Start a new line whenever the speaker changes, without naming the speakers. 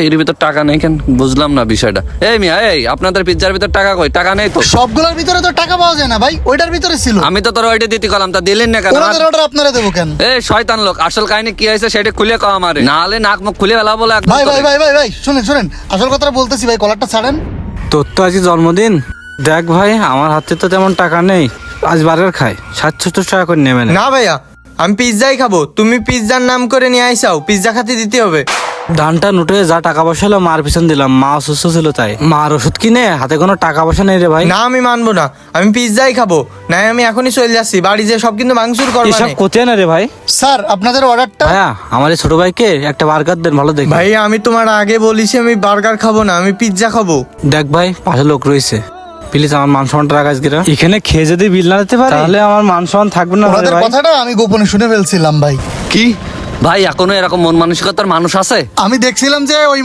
এর ভিতর টাকা নেই কেন বুঝলাম না বিষয়টা। এই মিয়া, এই আপনাদের পিজ্জার ভিতর টাকা কই? টাকা নেই তো।
সবগুলোর ভিতরে তো টাকা পাওয়া যায় না ভাই, ওইটার ভিতরে ছিল।
আমি তো তোর ওইটা দিতে কলাম, তা দিলেন না কেন?
ওনাদের অর্ডার আপনারা দেবো কেন?
এই শয়তান লোক, আসল কাহিনী কি হয়েছে সেটা খুলে কও আমারে, নাহলে নাক মুখ খুলে ফেলা বলে একদম
ভাই ভাই
তোরে।
ভাই ভাই ভাই শুনেন শুনেন, আসল কথাটা বলতেছি ভাই, কলারটা ছাড়েন।
তোর তো আজকে জন্মদিন। দেখ ভাই, আমার হাতে তো তেমন টাকা নেই, আজ বার্গার খাই, 700 টাকা করে নেবে না।
না ভাইয়া, আমি পিৎজাই খাবো। তুমি পিৎজার নাম করে নিয়ে আইসাও, পিৎজা খাতে দিতে হবে।
ধানটা নোটে যা টাকা পয়সা হলো মার পিছন দিলাম, মা অসুস্থ ছিল তাই। মার ওষুধ কিনে হাতে কোনো টাকা পয়সা নেই রে ভাই।
না আমি মানবো না, আমি পিৎজাই খাবো। না আমি এখনই চলে যাচ্ছি, বাড়ি যে সব কিন্তু ভাঙচুর করবে।
এসব কোথায় না রে ভাই।
স্যার আপনাদের অর্ডারটা।
ভাইয়া, আমার এই ছোট ভাইকে একটা বার্গার দেন ভালো দেখে।
ভাই আমি তোমার আগে বলিছি আমি বার্গার খাবো না, আমি পিৎজা খাবো।
দেখ ভাই, পাশে লোক রয়েছে, প্লিজ আমার মান সম্মানটা রাখ আজকে। এখানে খেয়ে যদি বিল না দিতে পারে তাহলে আমার মান সম্মান থাকবে না
ওনাদের
ভাই।
কথাটা আমি গোপনে শুনে ফেলছিলাম ভাই।
কি ভাই, এখনো এরকম মন মানসিকতার মানুষ আছে?
আমি দেখছিলাম যে ওই